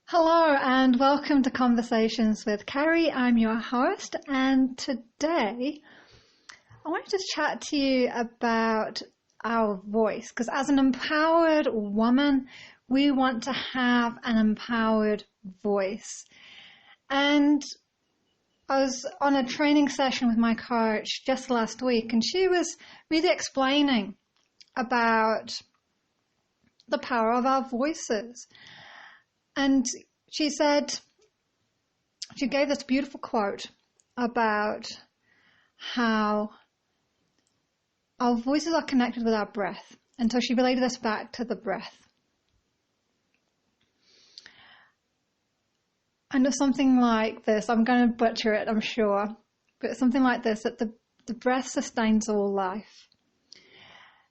Hello and welcome to Conversations with Carrie. I'm your host, and today I want to just chat to you about our voice, because as an empowered woman, we want to have an empowered voice. And I was on a training session with my coach just last week, and she was really explaining about the power of our voices. And she gave this beautiful quote about how our voices are connected with our breath. And so she related us back to the breath. And it's something like this. I'm going to butcher it, I'm sure. But it's something like this, that the breath sustains all life.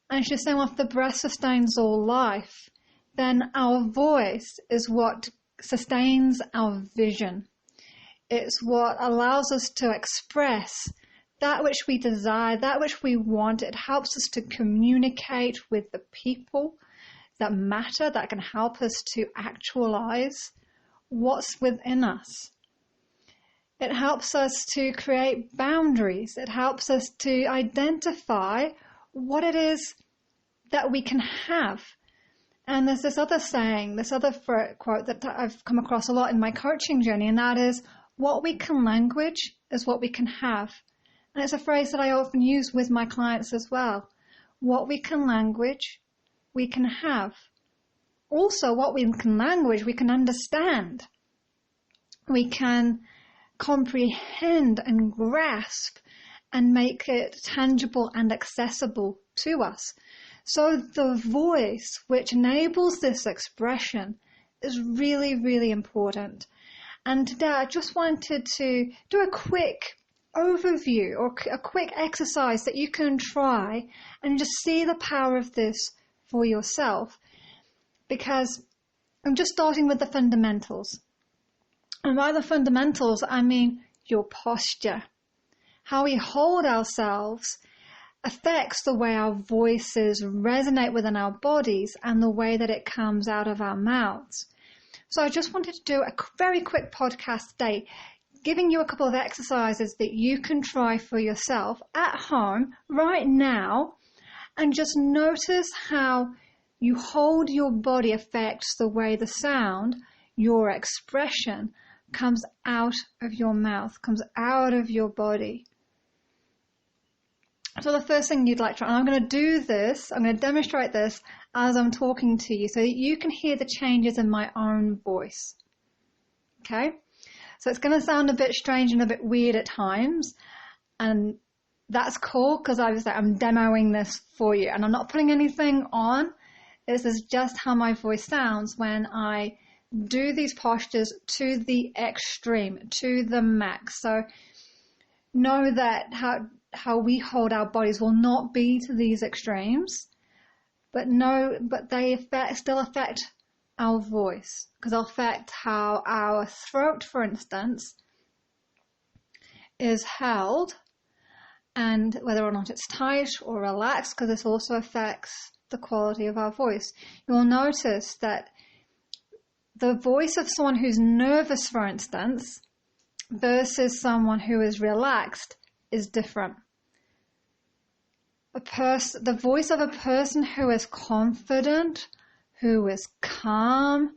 And she's saying, well, if the breath sustains all life, then our voice is what sustains our vision. It's what allows us to express that which we desire, that which we want. It helps us to communicate with the people that matter, that can help us to actualize what's within us. It helps us to create boundaries. It helps us to identify what it is that we can have. And there's this other saying, this other quote that I've come across a lot in my coaching journey, and that is, what we can language is what we can have. And it's a phrase that I often use with my clients as well. What we can language, we can have. Also, what we can language, we can understand. We can comprehend and grasp and make it tangible and accessible to us. So the voice, which enables this expression, is really, really important. And today I just wanted to do a quick overview or a quick exercise that you can try and just see the power of this for yourself. Because I'm just starting with the fundamentals. And by the fundamentals, I mean your posture. How we hold ourselves affects the way our voices resonate within our bodies and the way that it comes out of our mouths. So I just wanted to do a very quick podcast today, giving you a couple of exercises that you can try for yourself at home right now, and just notice how you hold your body affects the way the sound, your expression, comes out of your mouth, comes out of your body. So the first thing you'd like to try, and I'm going to do this, I'm going to demonstrate this as I'm talking to you so that you can hear the changes in my own voice. Okay? So it's going to sound a bit strange and a bit weird at times, and that's cool because I'm demoing this for you, and I'm not putting anything on. This is just how my voice sounds when I do these postures to the extreme, to the max. So know that how we hold our bodies will not be to these extremes, but they still affect our voice, because they'll affect how our throat, for instance, is held, and whether or not it's tight or relaxed, because this also affects the quality of our voice. You'll notice that the voice of someone who's nervous, for instance, versus someone who is relaxed is different. The voice of a person who is confident, who is calm,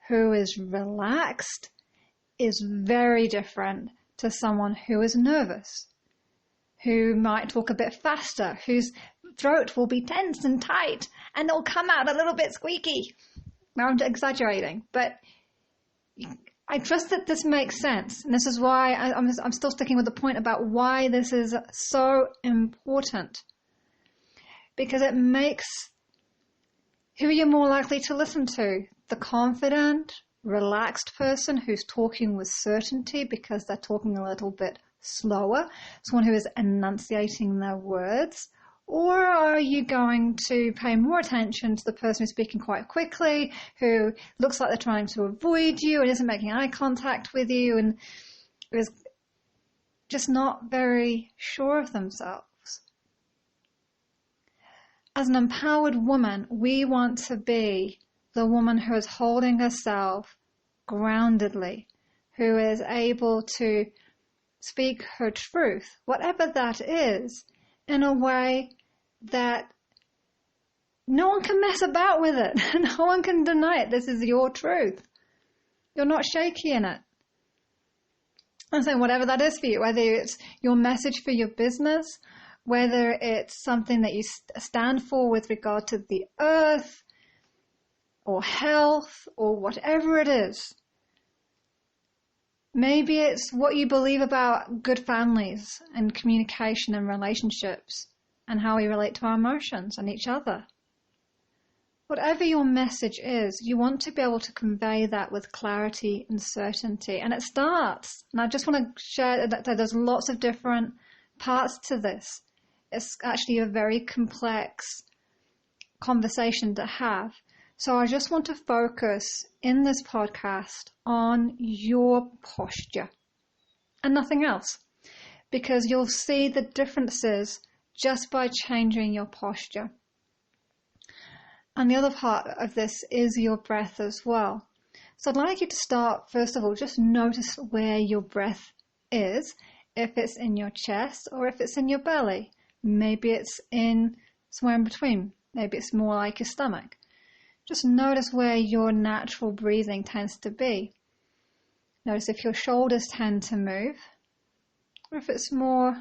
who is relaxed, is very different to someone who is nervous, who might talk a bit faster, whose throat will be tense and tight, and it'll come out a little bit squeaky. Now I'm exaggerating, but I trust that this makes sense. And this is why I'm still sticking with the point about why this is so important. Because it makes who you're more likely to listen to. The confident, relaxed person who's talking with certainty because they're talking a little bit slower. Someone who is enunciating their words. Or are you going to pay more attention to the person who's speaking quite quickly, who looks like they're trying to avoid you and isn't making eye contact with you and is just not very sure of themselves? As an empowered woman, we want to be the woman who is holding herself groundedly, who is able to speak her truth, whatever that is, in a way that no one can mess about with it. No one can deny it. This is your truth. You're not shaky in it. I'm saying whatever that is for you, whether it's your message for your business, whether it's something that you stand for with regard to the earth or health or whatever it is. Maybe it's what you believe about good families and communication and relationships and how we relate to our emotions and each other. Whatever your message is, you want to be able to convey that with clarity and certainty. And it starts, and I just want to share that there's lots of different parts to this. It's actually a very complex conversation to have. So I just want to focus in this podcast on your posture and nothing else, because you'll see the differences just by changing your posture. And the other part of this is your breath as well. So I'd like you to start, first of all, just notice where your breath is, if it's in your chest or if it's in your belly. Maybe it's in somewhere in between. Maybe it's more like your stomach. Just notice where your natural breathing tends to be. Notice if your shoulders tend to move or if it's more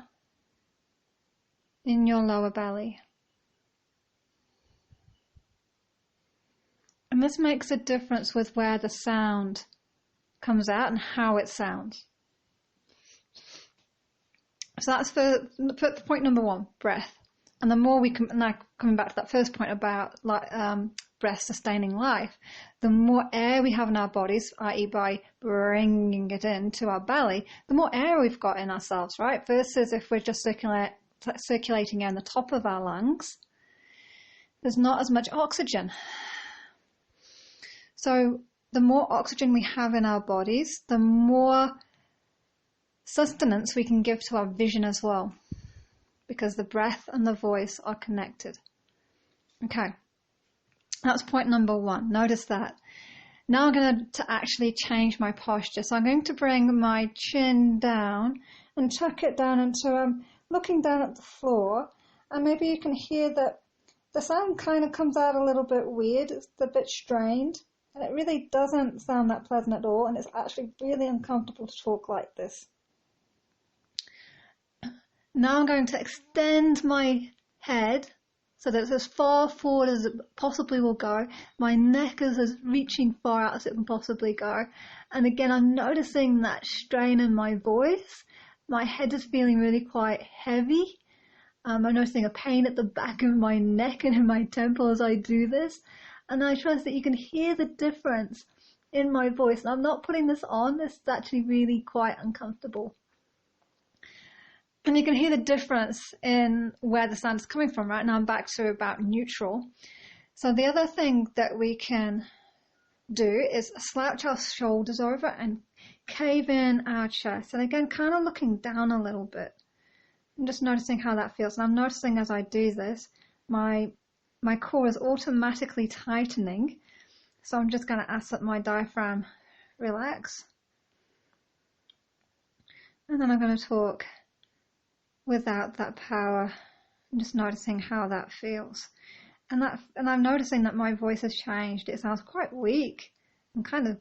in your lower belly. And this makes a difference with where the sound comes out and how it sounds. So that's for point number one, breath. And the more we can, now coming back to that first point about breath sustaining life, the more air we have in our bodies, i.e. by bringing it into our belly, the more air we've got in ourselves, right? Versus if we're just circulating air in the top of our lungs, there's not as much oxygen. So the more oxygen we have in our bodies, the more sustenance we can give to our vision as well, because the breath and the voice are connected. Okay, that's point number one. Notice that. Now I'm going to actually change my posture. So I'm going to bring my chin down and tuck it down into looking down at the floor. And maybe you can hear that the sound kind of comes out a little bit weird. It's a bit strained. And it really doesn't sound that pleasant at all. And it's actually really uncomfortable to talk like this. Now I'm going to extend my head so that it's as far forward as it possibly will go. My neck is as reaching far out as it can possibly go. And again, I'm noticing that strain in my voice. My head is feeling really quite heavy. I'm noticing a pain at the back of my neck and in my temple as I do this. And I trust that you can hear the difference in my voice. And I'm not putting this on. This is actually really quite uncomfortable. And you can hear the difference in where the sound is coming from. Right now I'm back to about neutral. So the other thing that we can do is slouch our shoulders over and cave in our chest. And again, kind of looking down a little bit. I'm just noticing how that feels. And I'm noticing as I do this, my core is automatically tightening. So I'm just going to ask that my diaphragm relax. And then I'm going to talk without that power. I'm just noticing how that feels. And I'm noticing that my voice has changed. It sounds quite weak and kind of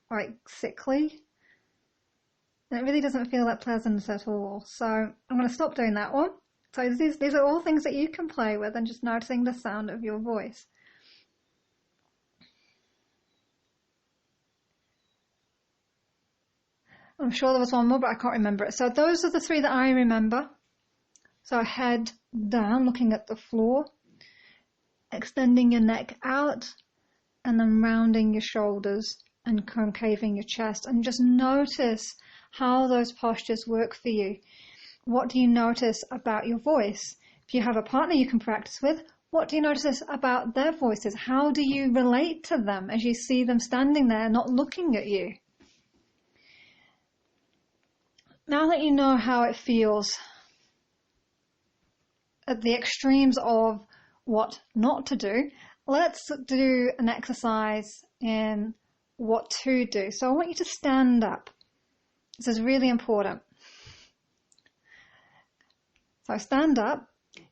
like sickly. And it really doesn't feel that pleasant at all. So I'm going to stop doing that one. So these are all things that you can play with and just noticing the sound of your voice. I'm sure there was one more, but I can't remember it. So those are the three that I remember. So head down, looking at the floor, extending your neck out, and then rounding your shoulders and concaving your chest. And just notice how those postures work for you. What do you notice about your voice? If you have a partner you can practice with, what do you notice about their voices? How do you relate to them as you see them standing there not looking at you? Now that you know how it feels at the extremes of what not to do, let's do an exercise in what to do. So I want you to stand up. This is really important. So stand up.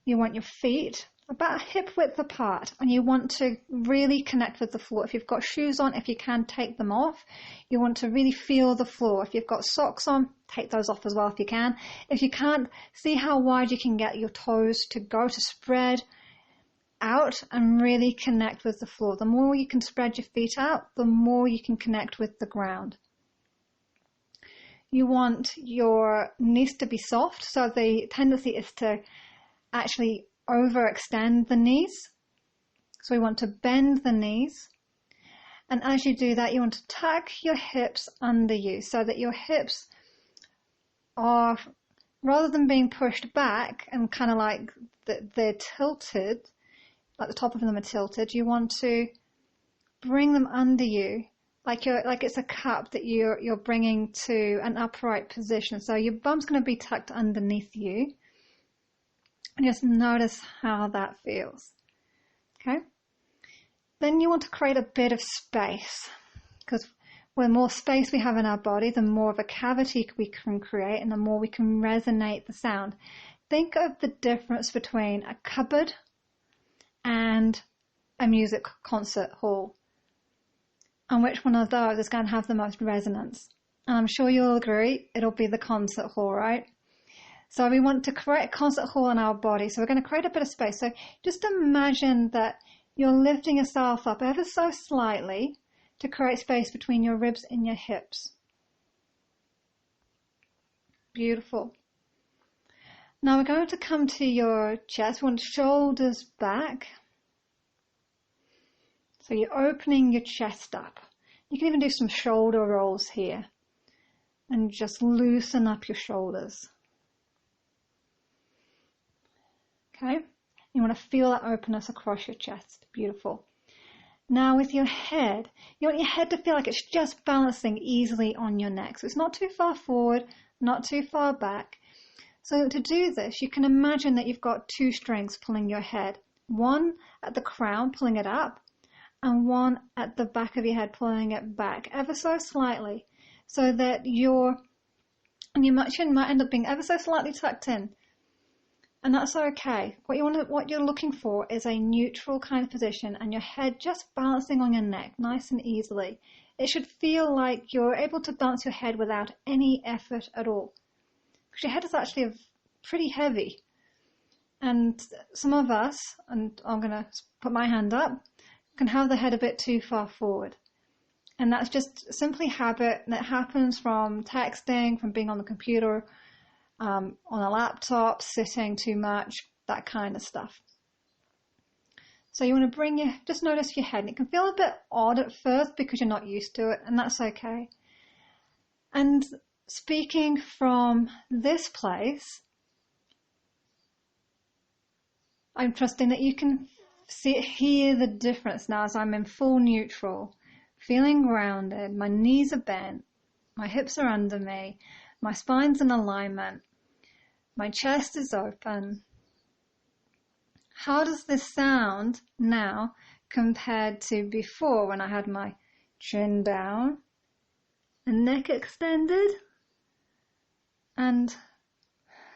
You want your feet about hip width apart, and you want to really connect with the floor. If you've got shoes on, if you can, take them off. You want to really feel the floor. If you've got socks on, take those off as well if you can. If you can't, see how wide you can get your toes to go, to spread out and really connect with the floor. The more you can spread your feet out, the more you can connect with the ground. You want your knees to be soft, so the tendency is to actually overextend the knees. So we want to bend the knees. And as you do that, you want to tuck your hips under you so that your hips are, rather than being pushed back and kind of like they're tilted, like the top of them are tilted, you want to bring them under you like it's a cup that you're bringing to an upright position. So your bum's going to be tucked underneath you. And just notice how that feels. Okay? Then you want to create a bit of space, because the more space we have in our body, the more of a cavity we can create and the more we can resonate the sound. Think of the difference between a cupboard and a music concert hall, and which one of those is going to have the most resonance. And I'm sure you'll agree it'll be the concert hall, right? So we want to create a concert hall in our body. So we're going to create a bit of space. So just imagine that you're lifting yourself up ever so slightly to create space between your ribs and your hips. Beautiful. Now we're going to come to your chest. We want shoulders back. So you're opening your chest up. You can even do some shoulder rolls here and just loosen up your shoulders. Okay, you want to feel that openness across your chest. Beautiful. Now with your head, you want your head to feel like it's just balancing easily on your neck. So it's not too far forward, not too far back. So to do this, you can imagine that you've got two strings pulling your head. One at the crown, pulling it up, and one at the back of your head, pulling it back ever so slightly, so that your chin might end up being ever so slightly tucked in. And that's okay. What you're looking for is a neutral kind of position and your head just balancing on your neck nice and easily. It should feel like you're able to balance your head without any effort at all. Because your head is actually pretty heavy. And some of us, and I'm going to put my hand up, can have the head a bit too far forward. And that's just simply habit that happens from texting, from being on the computer, on a laptop, sitting too much, that kind of stuff. So you want to just notice your head. And it can feel a bit odd at first because you're not used to it, and that's okay. And speaking from this place, I'm trusting that you can hear the difference now as I'm in full neutral, feeling grounded, my knees are bent, my hips are under me, my spine's in alignment, my chest is open. How does this sound now compared to before when I had my chin down and neck extended and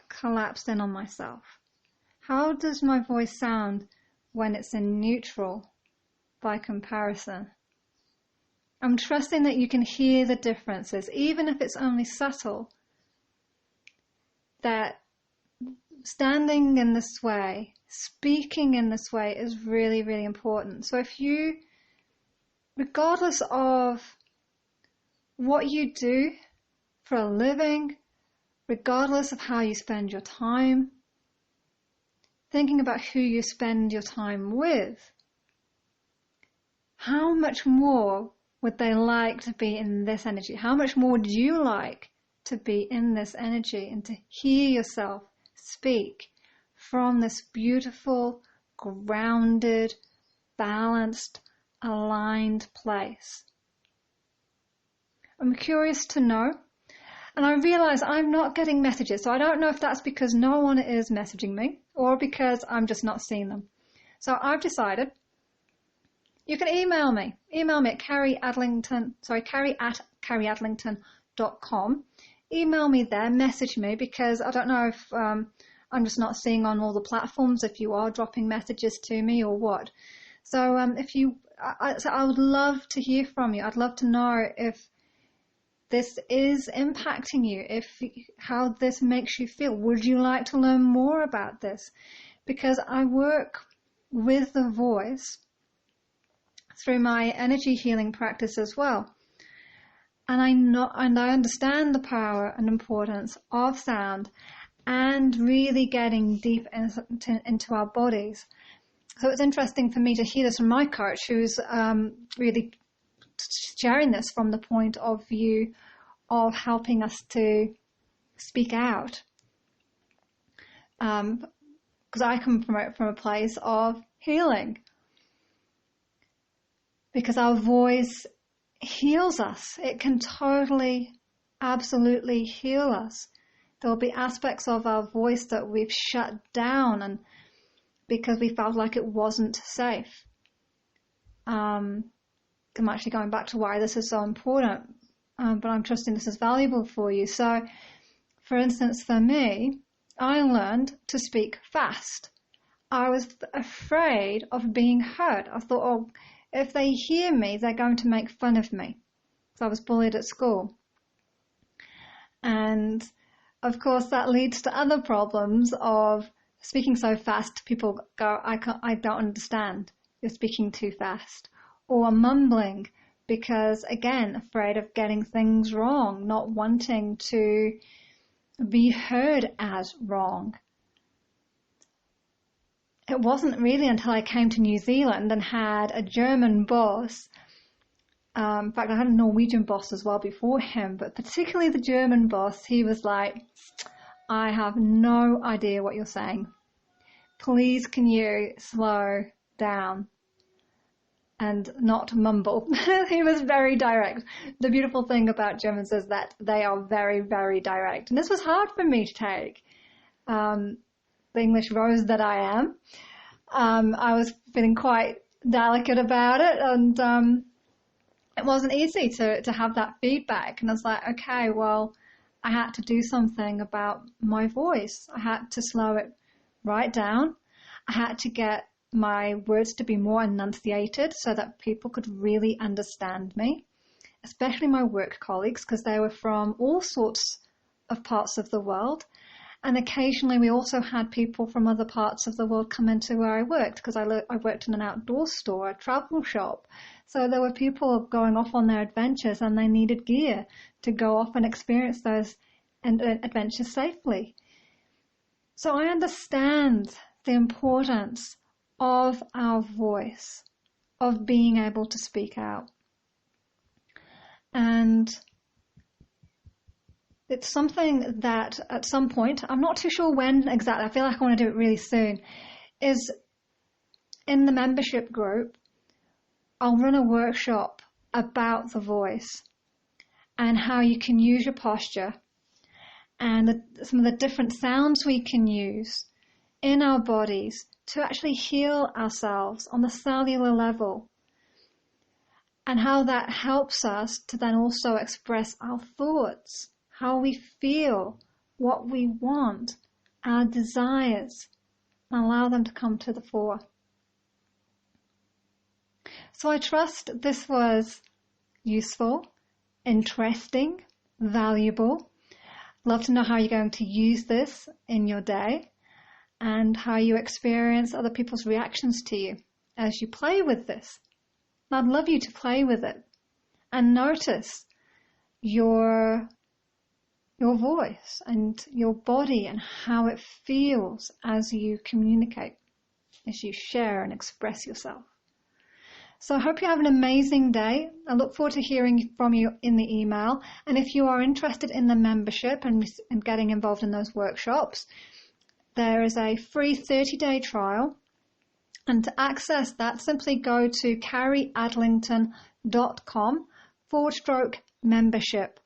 collapsed in on myself? How does my voice sound when it's in neutral by comparison? I'm trusting that you can hear the differences, even if it's only subtle, that standing in this way, speaking in this way is really, really important. So if you, regardless of what you do for a living, regardless of how you spend your time, thinking about who you spend your time with, how much more would they like to be in this energy? How much more would you like to be in this energy and to hear yourself speak from this beautiful, grounded, balanced, aligned place? I'm curious to know, and I realize I'm not getting messages, so I don't know if that's because no one is messaging me or because I'm just not seeing them. So I've decided you can email me. Email me at Carrie at carrieadlington.com. Email me there, message me, because I don't know if I'm just not seeing on all the platforms if you are dropping messages to me or what. So I would love to hear from you. I'd love to know if this is impacting you, how this makes you feel. Would you like to learn more about this? Because I work with the voice through my energy healing practice as well. And I understand the power and importance of sound and really getting deep into our bodies. So it's interesting for me to hear this from my coach, who's really sharing this from the point of view of helping us to speak out. Because I come from a place of healing. Because our voice heals us. It can totally, absolutely heal us. There'll be aspects of our voice that we've shut down and because we felt like it wasn't safe. I'm actually going back to why this is so important, but I'm trusting this is valuable for you. So, for instance, for me, I learned to speak fast. I was afraid of being heard. I thought, oh, if they hear me, they're going to make fun of me. So I was bullied at school. And of course, that leads to other problems of speaking so fast, people go, I don't understand. You're speaking too fast. Or mumbling because, again, afraid of getting things wrong, not wanting to be heard as wrong. It wasn't really until I came to New Zealand and had a German boss. In fact, I had a Norwegian boss as well before him, but particularly the German boss, he was like, I have no idea what you're saying. Please, can you slow down and not mumble? He was very direct. The beautiful thing about Germans is that they are very, very direct. And this was hard for me to take. The English rose that I am. I was feeling quite delicate about it, and it wasn't easy to have that feedback. And I was like, okay, well, I had to do something about my voice. I had to slow it right down. I had to get my words to be more enunciated so that people could really understand me, especially my work colleagues, because they were from all sorts of parts of the world. And occasionally we also had people from other parts of the world come into where I worked, because I worked in an outdoor store, a travel shop. So there were people going off on their adventures and they needed gear to go off and experience those adventures safely. So I understand the importance of our voice, of being able to speak out. And it's something that at some point, I'm not too sure when exactly, I feel like I want to do it really soon, is in the membership group, I'll run a workshop about the voice and how you can use your posture and some of the different sounds we can use in our bodies to actually heal ourselves on the cellular level, and how that helps us to then also express our thoughts, how we feel, what we want, our desires, and allow them to come to the fore. So I trust this was useful, interesting, valuable. Love to know how you're going to use this in your day and how you experience other people's reactions to you as you play with this. I'd love you to play with it and notice your voice and your body and how it feels as you communicate, as you share and express yourself. So I hope you have an amazing day. I look forward to hearing from you in the email. And if you are interested in the membership and getting involved in those workshops, there is a free 30-day trial. And to access that, simply go to carrieadlington.com/membership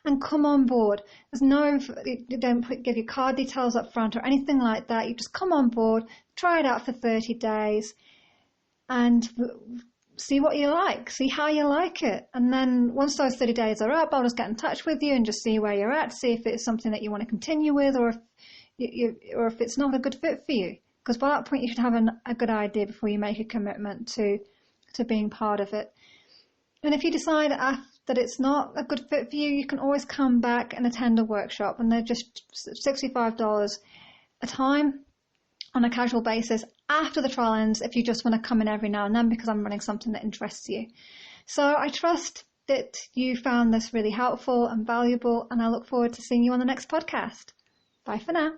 and come on board. There's no, you don't give your card details up front or anything like that. You just come on board, try it out for 30 days, and see what you like, see how you like it. And then once those 30 days are up, I'll just get in touch with you and just see where you're at, see if it's something that you want to continue with, or if it's not a good fit for you. Because by that point, you should have a good idea before you make a commitment to being part of it. And if you decide that it's not a good fit for you, you can always come back and attend a workshop, and they're just $65 a time on a casual basis after the trial ends if you just want to come in every now and then, because I'm running something that interests you. So I trust that you found this really helpful and valuable, and I look forward to seeing you on the next podcast. Bye for now.